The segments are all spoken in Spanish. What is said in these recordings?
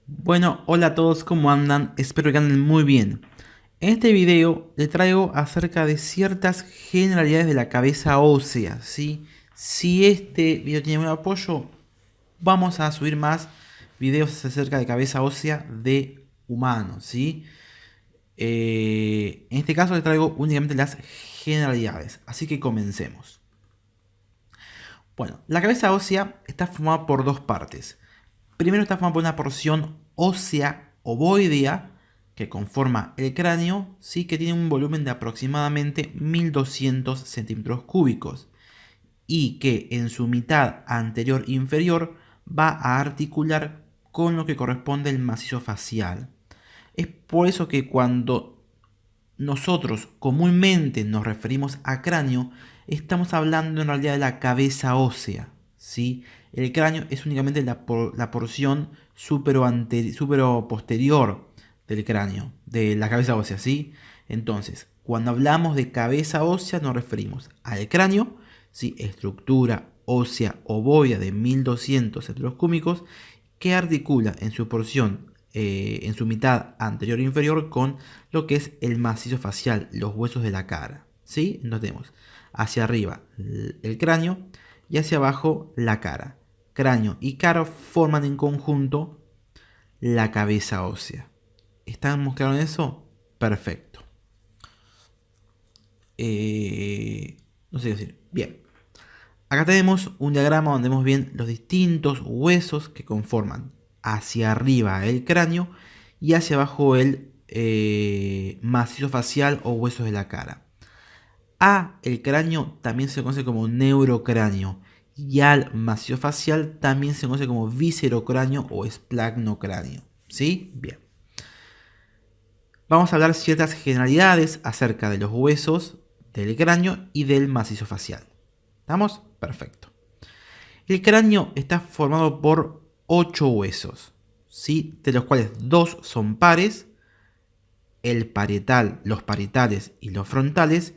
Bueno, hola a todos, ¿cómo andan? Espero que anden muy bien. En este video les traigo acerca de ciertas generalidades de la cabeza ósea, ¿sí? Si este video tiene buen apoyo, vamos a subir más videos acerca de cabeza ósea de humanos, ¿sí? En este caso les traigo únicamente las generalidades, así que comencemos. Bueno, la cabeza ósea está formada por dos partes. Primero está formada por una porción ósea ovoidea que conforma el cráneo, sí, que tiene un volumen de aproximadamente 1200 centímetros cúbicos y que en su mitad anterior inferior va a articular con lo que corresponde el macizo facial. Es por eso que cuando nosotros comúnmente nos referimos a cráneo, estamos hablando en realidad de la cabeza ósea, ¿sí? El cráneo es únicamente la porción supero-posterior del cráneo, de la cabeza ósea, ¿sí? Entonces, cuando hablamos de cabeza ósea nos referimos al cráneo, ¿sí? Estructura ósea ovoidea de 1200 centímetros cúbicos que articula en su porción, en su mitad anterior e inferior con lo que es el macizo facial, los huesos de la cara. ¿Sí? Entonces tenemos hacia arriba el cráneo y hacia abajo la cara. Cráneo y cara forman en conjunto la cabeza ósea. ¿Estamos claros en eso? Perfecto. No sé qué decir. Bien. Acá tenemos un diagrama donde vemos bien los distintos huesos que conforman hacia arriba el cráneo y hacia abajo el macizo facial o huesos de la cara. El cráneo también se conoce como neurocráneo y al macizo facial también se conoce como viscerocráneo o esplagmocráneo. ¿Sí? Bien. Vamos a hablar ciertas generalidades acerca de los huesos del cráneo y del macizo facial. ¿Estamos? Perfecto. El cráneo está formado por 8 huesos, ¿sí? De los cuales 2 son pares, el parietal, los parietales y los frontales,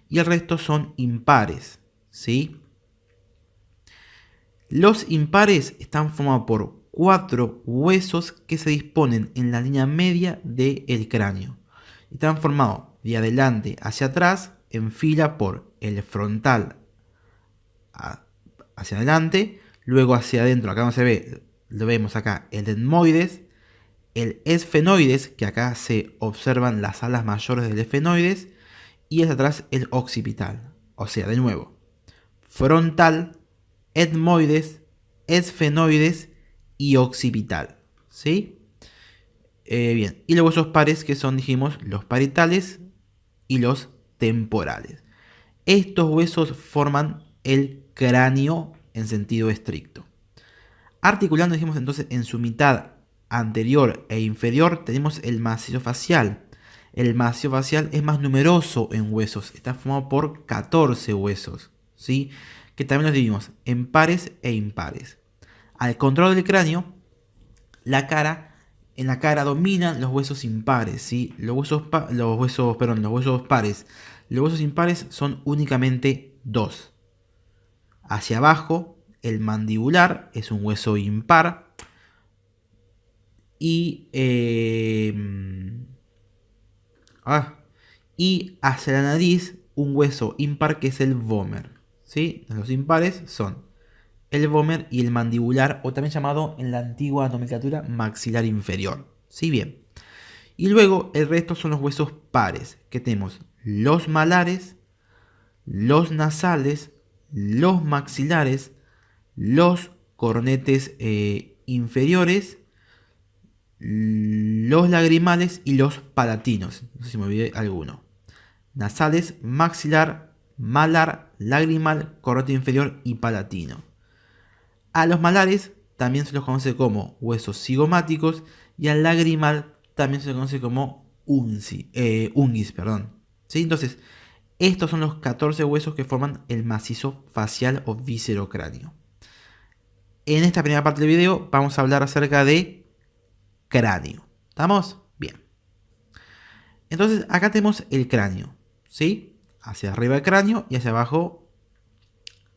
y el resto son impares, ¿sí? Los impares están formados por 4 huesos que se disponen en la línea media del cráneo. Están formados de adelante hacia atrás en fila por el frontal hacia adelante, luego hacia adentro, acá no se ve, lo vemos acá, el etmoides, el esfenoides, que acá se observan las alas mayores del esfenoides, y hacia atrás el occipital. O sea, de nuevo, frontal, etmoides, esfenoides y occipital. ¿Sí? Bien, y luego esos pares que son, dijimos, los parietales y los temporales. Estos huesos forman el cráneo en sentido estricto. Articulando, dijimos entonces, en su mitad anterior e inferior tenemos el macizo facial. El macizo facial es más numeroso en huesos, está formado por 14 huesos, ¿sí? Que también los dividimos en pares e impares. Al control del cráneo, en la cara dominan los huesos impares, ¿sí? Los huesos pares. Los huesos impares son únicamente dos. Hacia abajo, el mandibular es un hueso impar. Y, y hacia la nariz, un hueso impar que es el vómer. ¿Sí? Los impares son el vómer y el mandibular, o también llamado en la antigua nomenclatura maxilar inferior. ¿Sí? Bien. Y luego el resto son los huesos pares, que tenemos los malares, los nasales, los maxilares, los cornetes inferiores, los lagrimales y los palatinos. No sé si me olvidé alguno. Nasales, maxilar, malar, lagrimal, cornete inferior y palatino. A los malares también se los conoce como huesos cigomáticos y al lagrimal también se los conoce como ungis. ¿Sí? Entonces, estos son los 14 huesos que forman el macizo facial o viscerocráneo. En esta primera parte del video vamos a hablar acerca de cráneo. ¿Estamos? Bien. Entonces, acá tenemos el cráneo, ¿sí? Hacia arriba el cráneo y hacia abajo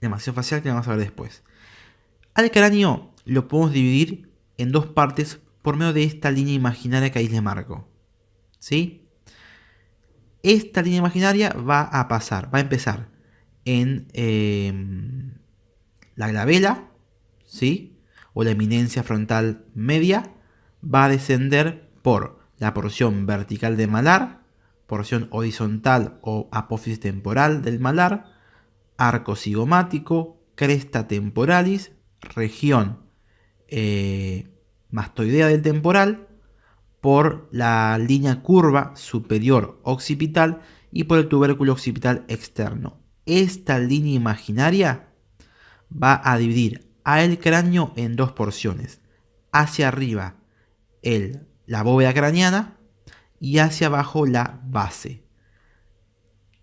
el macizo facial que vamos a ver después. Al cráneo lo podemos dividir en dos partes por medio de esta línea imaginaria que ahí les marco. ¿Sí? Esta línea imaginaria va a empezar en la glabela, ¿sí? O la eminencia frontal media, va a descender por la porción vertical del malar, porción horizontal o apófisis temporal del malar, arco cigomático, cresta temporalis, región mastoidea del temporal, por la línea curva superior occipital y por el tubérculo occipital externo. Esta línea imaginaria va a dividir al cráneo en dos porciones. Hacia arriba la bóveda craneana y hacia abajo la base.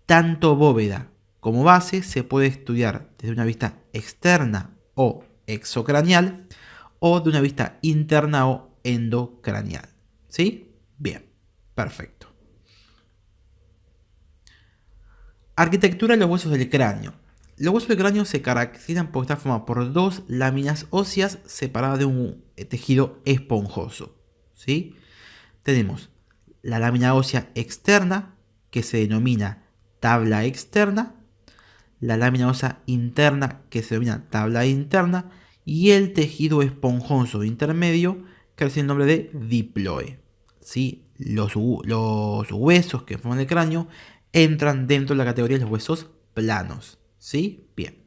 Tanto bóveda como base se puede estudiar desde una vista externa o exocraneal o de una vista interna o endocraneal. ¿Sí? Bien, perfecto. Arquitectura de los huesos del cráneo. Los huesos del cráneo se caracterizan por estar formados por dos láminas óseas separadas de un tejido esponjoso. ¿Sí? Tenemos la lámina ósea externa, que se denomina tabla externa, la lámina ósea interna, que se denomina tabla interna, y el tejido esponjoso intermedio, que recibe el nombre de diploe. ¿Sí? Los huesos que forman el cráneo entran dentro de la categoría de los huesos planos. ¿Sí? Bien.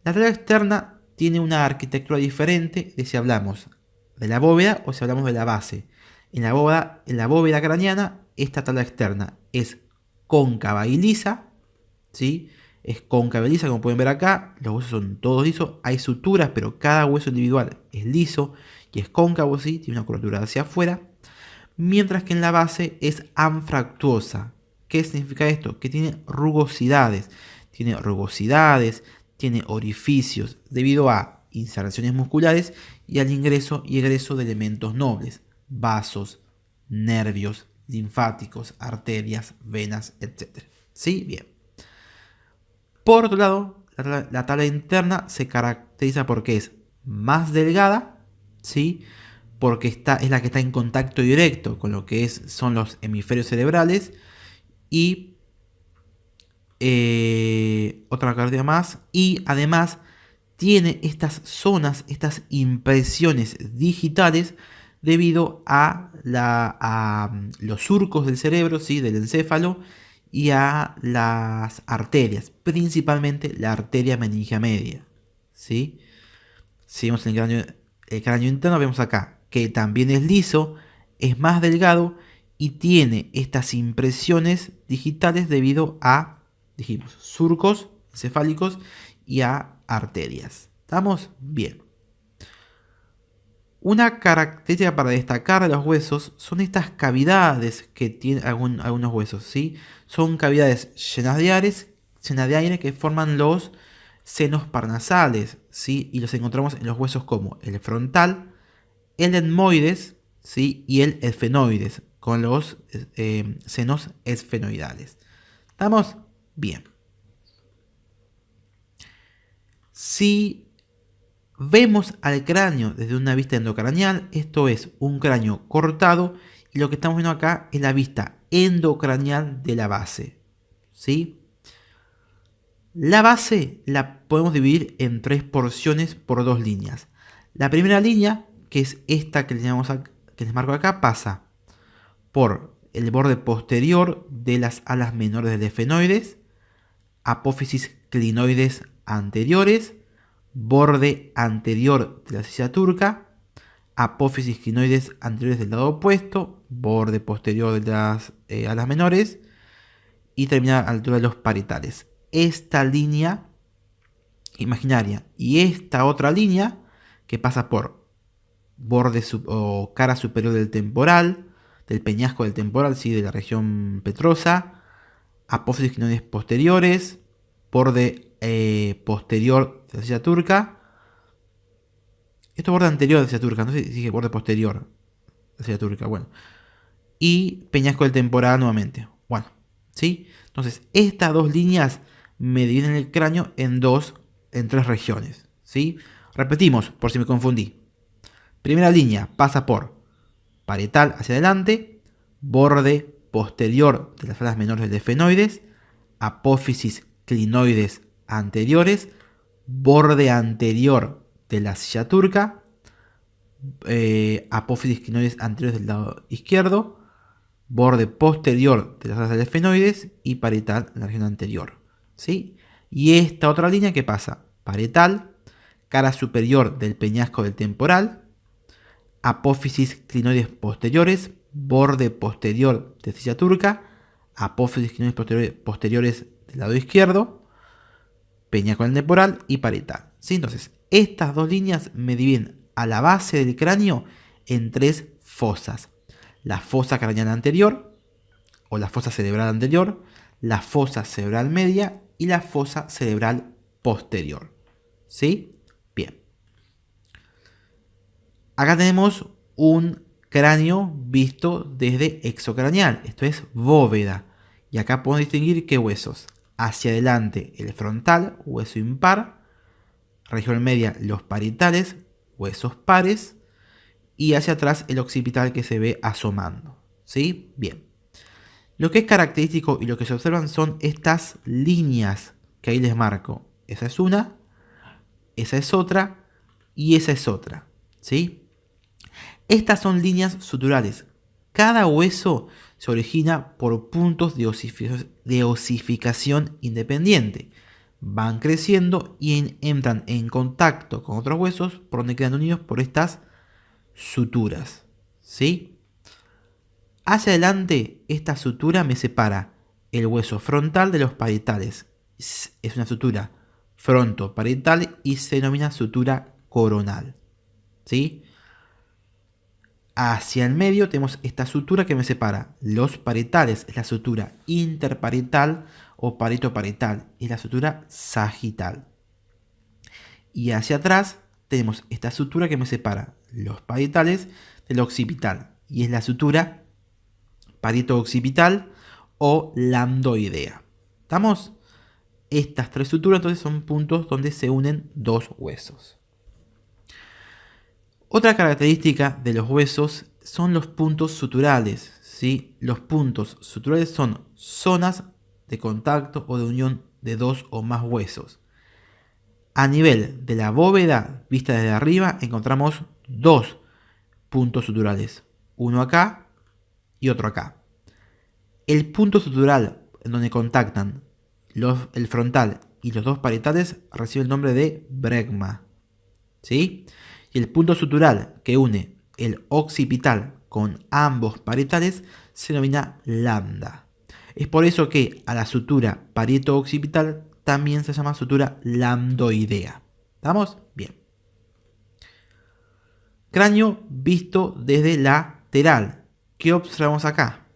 La tabla externa tiene una arquitectura diferente de si hablamos de la bóveda o si hablamos de la base. En la bóveda craneana, esta tabla externa es cóncava y lisa. ¿Sí? Es cóncava y lisa, como pueden ver acá. Los huesos son todos lisos. Hay suturas, pero cada hueso individual es liso y es cóncavo, ¿sí? Tiene una curvatura hacia afuera. Mientras que en la base es anfractuosa. ¿Qué significa esto? Que tiene rugosidades. Tiene orificios debido a inserciones musculares y al ingreso y egreso de elementos nobles, vasos, nervios, linfáticos, arterias, venas, etc. ¿Sí? Bien. Por otro lado, la tabla interna se caracteriza porque es más delgada, ¿sí? Porque es la que está en contacto directo con lo que son los hemisferios cerebrales y otra característica más, y además tiene estas zonas, estas impresiones digitales debido a los surcos del cerebro, ¿sí? Del encéfalo, y a las arterias, principalmente la arteria meningia media. ¿Sí? Si vemos el cráneo interno, vemos acá que también es liso, es más delgado y tiene estas impresiones digitales debido a, dijimos, surcos encefálicos y a arterias. ¿Estamos? Bien. Una característica para destacar de los huesos son estas cavidades que tienen algunos huesos, ¿sí? Son cavidades llenas de aire que forman los senos parnasales, ¿sí? Y los encontramos en los huesos como el frontal, el etmoides, ¿sí? Y el esfenoides, con los senos esfenoidales. ¿Estamos? Bien. Si vemos al cráneo desde una vista endocraneal, esto es un cráneo cortado, y lo que estamos viendo acá es la vista endocraneal de la base. ¿Sí? La base la podemos dividir en tres porciones por dos líneas. La primera línea, que es esta que les marco acá, pasa por el borde posterior de las alas menores del esfenoides, apófisis clinoides anteriores, borde anterior de la silla turca, apófisis clinoides anteriores del lado opuesto, borde posterior de las alas menores y termina a la altura de los parietales. Esta línea imaginaria y esta otra línea que pasa por borde o cara superior del temporal, del peñasco del temporal, ¿sí? De la región petrosa, apófisis clinoides posteriores, borde posterior de la silla turca. Esto es borde anterior de la silla turca, no sé si dije borde posterior de la silla turca, bueno. Y peñasco del temporal nuevamente. Bueno, ¿sí? Entonces, estas dos líneas me dividen el cráneo en tres regiones, ¿sí? Repetimos, por si me confundí. Primera línea pasa por parietal hacia adelante, borde posterior de las alas menores del efenoides, apófisis clinoides anteriores, borde anterior de la silla turca, apófisis clinoides anteriores del lado izquierdo, borde posterior de las alas del efenoides y parietal en la región anterior. ¿Sí? Y esta otra línea que pasa, parietal, cara superior del peñasco del temporal, apófisis clinoides posteriores, borde posterior de silla turca, apófisis clinoides posteriores del lado izquierdo, peñasco del temporal y parietal. ¿Sí? Entonces, estas dos líneas me dividen a la base del cráneo en tres fosas. La fosa craneal anterior, o la fosa cerebral anterior, la fosa cerebral media y la fosa cerebral posterior. ¿Sí? Bien. Acá tenemos un cráneo visto desde exocraneal, esto es bóveda. Y acá podemos distinguir qué huesos. Hacia adelante el frontal, hueso impar. Región media los parietales, huesos pares. Y hacia atrás el occipital que se ve asomando. ¿Sí? Bien. Lo que es característico y lo que se observan son estas líneas que ahí les marco. Esa es una, esa es otra y esa es otra. ¿Sí? Estas son líneas suturales. Cada hueso se origina por puntos de osificación independiente. Van creciendo y entran en contacto con otros huesos por donde quedan unidos por estas suturas. ¿Sí? Hacia adelante, esta sutura me separa el hueso frontal de los parietales. Es una sutura frontoparietal y se denomina sutura coronal. ¿Sí? Hacia el medio tenemos esta sutura que me separa los parietales, es la sutura interparietal o paretoparietal, es la sutura sagital. Y hacia atrás tenemos esta sutura que me separa los parietales del occipital, y es la sutura parieto-occipital o lambdoidea. ¿Estamos? Estas tres suturas entonces son puntos donde se unen dos huesos. Otra característica de los huesos son los puntos suturales. ¿Sí? Los puntos suturales son zonas de contacto o de unión de dos o más huesos. A nivel de la bóveda, vista desde arriba, encontramos dos puntos suturales. Uno acá y otro acá. El punto sutural en donde contactan el frontal y los dos parietales recibe el nombre de bregma. ¿Sí? Y el punto sutural que une el occipital con ambos parietales se denomina lambda. Es por eso que a la sutura parieto-occipital también se llama sutura lambdoidea. ¿Estamos? Bien. Cráneo visto desde lateral. ¿Qué observamos acá?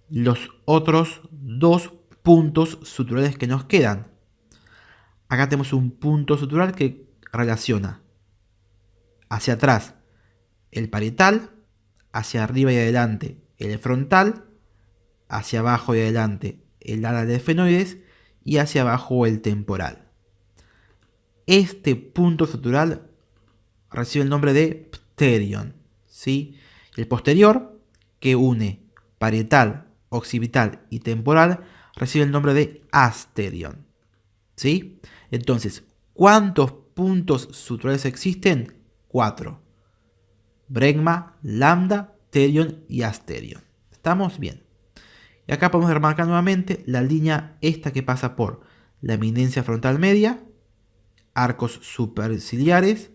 Los otros dos puntos suturales que nos quedan. Acá tenemos un punto sutural que relaciona hacia atrás el parietal, hacia arriba y adelante el frontal, hacia abajo y adelante el ala de efenoides y hacia abajo el temporal. Este punto sutural recibe el nombre de pterion. ¿Sí? El posterior, que une parietal, occipital y temporal, recibe el nombre de asterion. ¿Sí? Entonces, ¿cuántos puntos suturales existen? 4. Bregma, lambda, pterion y asterion. ¿Estamos? Bien. Y acá podemos remarcar nuevamente la línea esta que pasa por la eminencia frontal media, arcos superciliares,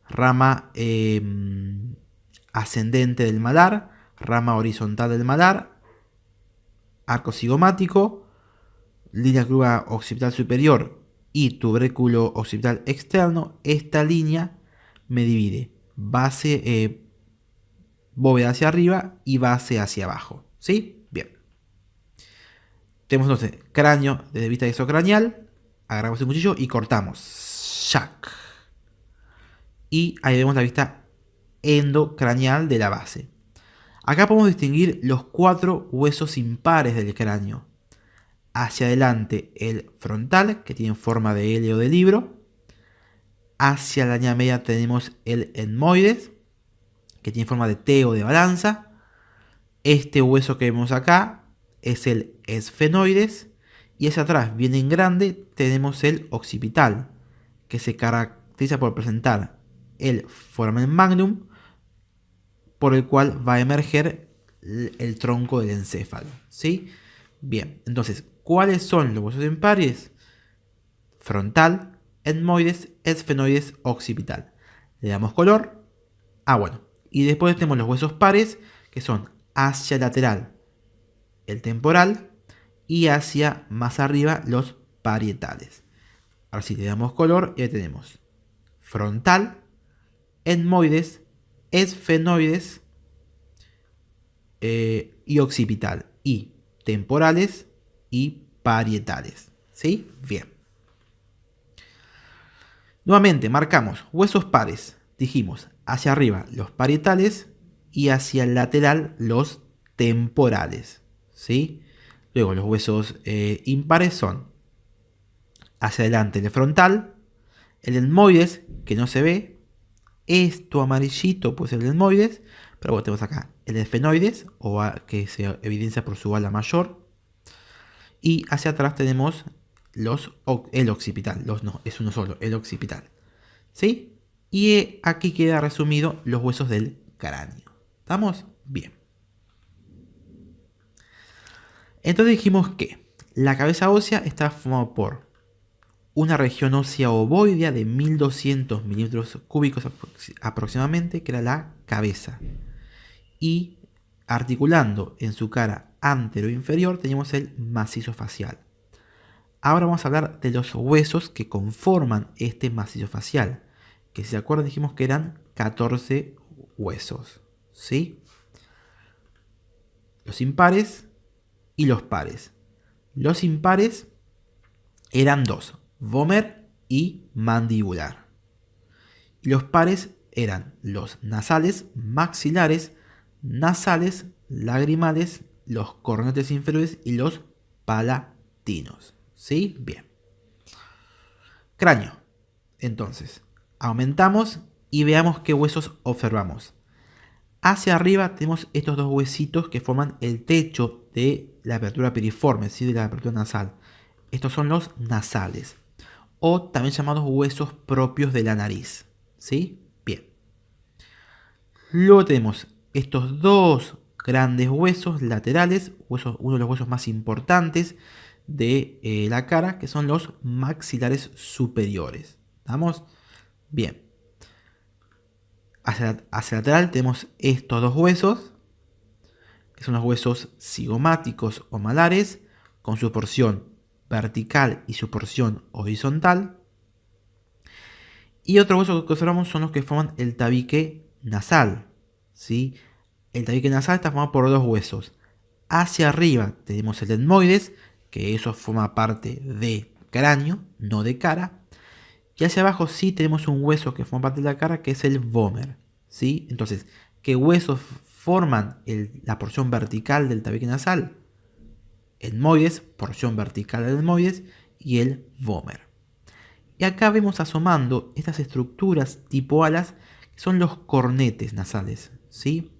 rama ascendente del malar, rama horizontal del malar, arco cigomático, línea curva occipital superior y tubérculo occipital externo. Esta línea me divide base, bóveda hacia arriba y base hacia abajo. ¿Sí? Bien. Tenemos entonces cráneo desde vista exocraneal. Agarramos el cuchillo y cortamos. ¡Shac! Y ahí vemos la vista endocraneal de la base. Acá podemos distinguir los 4 huesos impares del cráneo. Hacia adelante el frontal, que tiene forma de L o de libro. Hacia la línea media tenemos el etmoides, que tiene forma de T o de balanza. Este hueso que vemos acá es el esfenoides. Y hacia atrás, bien en grande, tenemos el occipital, que se caracteriza por presentar el foramen magnum, por el cual va a emerger el tronco del encéfalo. ¿Sí? Bien, entonces, ¿cuáles son los huesos impares? Frontal, etmoides, esfenoides, occipital. Le damos color. Bueno. Y después tenemos los huesos pares, que son hacia lateral el temporal y hacia más arriba los parietales. Ahora sí, le damos color y ahí tenemos frontal, etmoides, esfenoides y occipital. Y temporales y parietales. ¿Sí? Bien. Nuevamente marcamos huesos pares. Dijimos hacia arriba los parietales y hacia el lateral los temporales. ¿Sí? Luego los huesos impares son hacia adelante el frontal, el etmoides, que no se ve, esto amarillito pues el etmoides, pero bueno, tenemos acá el esfenoides, que se evidencia por su ala mayor, y hacia atrás tenemos el occipital, no, es uno solo, el occipital. ¿Sí? Y aquí queda resumido los huesos del cráneo. ¿Estamos? Bien. Entonces dijimos que la cabeza ósea está formada por una región ósea ovoidea de 1200 milímetros cúbicos aproximadamente, que era la cabeza. Y articulando en su cara antero inferior tenemos el macizo facial. Ahora vamos a hablar de los huesos que conforman este macizo facial, que si se acuerdan dijimos que eran 14 huesos, ¿sí? Los impares y los pares. Los impares eran dos, vómer y mandibular. Y los pares eran los nasales, maxilares, nasales, lagrimales, los cornetes inferiores y los palatinos. ¿Sí? Bien. Cráneo. Entonces, aumentamos y veamos qué huesos observamos. Hacia arriba tenemos estos dos huesitos que forman el techo de la apertura piriforme, ¿sí? De la apertura nasal. Estos son los nasales, o también llamados huesos propios de la nariz. ¿Sí? Bien. Luego tenemos estos dos grandes huesos laterales, uno de los huesos más importantes de la cara, que son los maxilares superiores. ¿Estamos? Bien. Hacia lateral tenemos estos dos huesos, que son los huesos cigomáticos o malares, con su porción vertical y su porción horizontal. Y otro hueso que observamos son los que forman el tabique nasal. ¿Sí? El tabique nasal está formado por dos huesos. Hacia arriba tenemos el etmoides, que eso forma parte de cráneo, no de cara. Y hacia abajo sí tenemos un hueso que forma parte de la cara, que es el vómer. ¿Sí? Entonces, ¿qué huesos forman la porción vertical del tabique nasal? Etmoides, porción vertical del etmoides, y el vómer. Y acá vemos asomando estas estructuras tipo alas, que son los cornetes nasales. ¿Sí?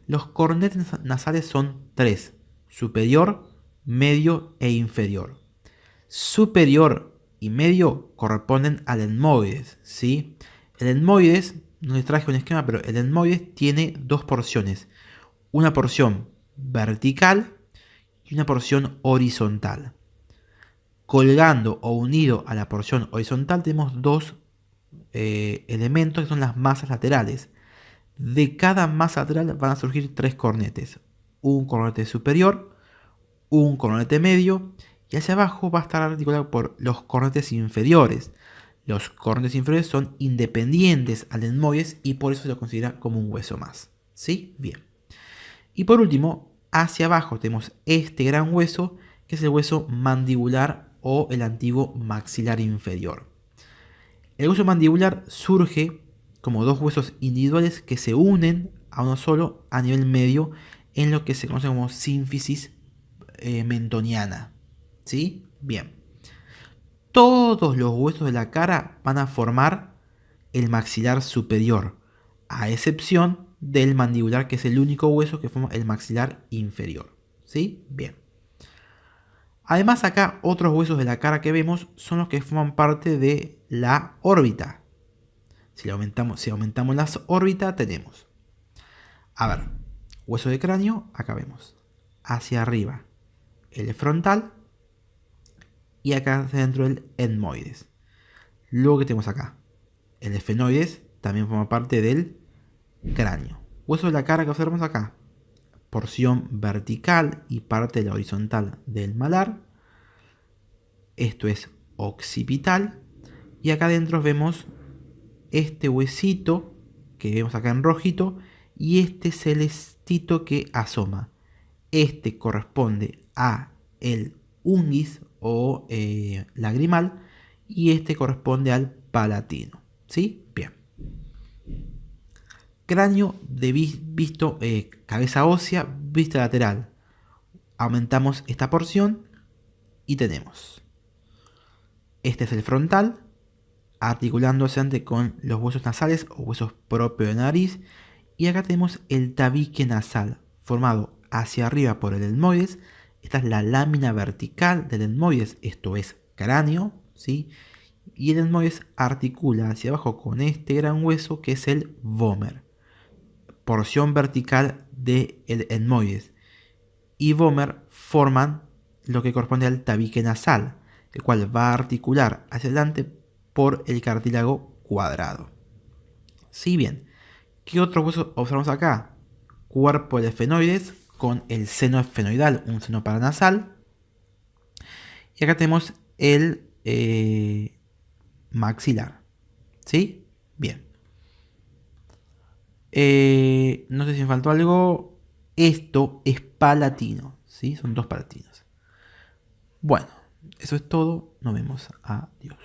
Los cornetes nasales son tres: superior, medio e inferior. Superior y medio corresponden al etmoides. ¿Sí? El etmoides, no les traje un esquema, pero el etmoides tiene dos porciones: una porción vertical y una porción horizontal. Colgando o unido a la porción horizontal tenemos dos elementos que son las masas laterales. De cada masa lateral van a surgir tres cornetes: un cornete superior, un cornete medio, y hacia abajo va a estar articulado por los cornetes inferiores. Los cornetes inferiores son independientes al etmoides y por eso se lo considera como un hueso más. ¿Sí? Bien. Y por último, hacia abajo tenemos este gran hueso, que es el hueso mandibular o el antiguo maxilar inferior. El hueso mandibular surge como dos huesos individuales que se unen a uno solo a nivel medio en lo que se conoce como sínfisis mentoniana. ¿Sí? Bien. Todos los huesos de la cara van a formar el maxilar superior, a excepción del mandibular, que es el único hueso que forma el maxilar inferior. ¿Sí? Bien. Además, acá otros huesos de la cara que vemos son los que forman parte de la órbita. Si aumentamos la órbita, tenemos, a ver, hueso de cráneo, acá vemos, hacia arriba el frontal y acá dentro el etmoides. Luego que tenemos acá, el esfenoides también forma parte del cráneo. Hueso de la cara que observamos acá, porción vertical y parte de la horizontal del malar. Esto es occipital. Y acá adentro vemos este huesito que vemos acá en rojito y este celestito que asoma. Este corresponde a el unguis o lagrimal y este corresponde al palatino. ¿Sí? Bien. Cráneo visto, cabeza ósea, vista lateral. Aumentamos esta porción y tenemos. Este es el frontal, articulándose antes con los huesos nasales o huesos propios de nariz. Y acá tenemos el tabique nasal, formado hacia arriba por el etmoides. Esta es la lámina vertical del etmoides, esto es cráneo, ¿sí? Y el etmoides articula hacia abajo con este gran hueso que es el vómer, porción vertical del etmoides. Y vómer forman lo que corresponde al tabique nasal, el cual va a articular hacia adelante por el cartílago cuadrado. Si bien, ¿qué otros huesos observamos acá? Cuerpo de esfenoides con el seno esfenoidal, un seno paranasal. Y acá tenemos el maxilar. ¿Sí? Bien. No sé si me faltó algo. Esto es palatino. ¿Sí? Son dos palatinos. Bueno, eso es todo. Nos vemos. Adiós.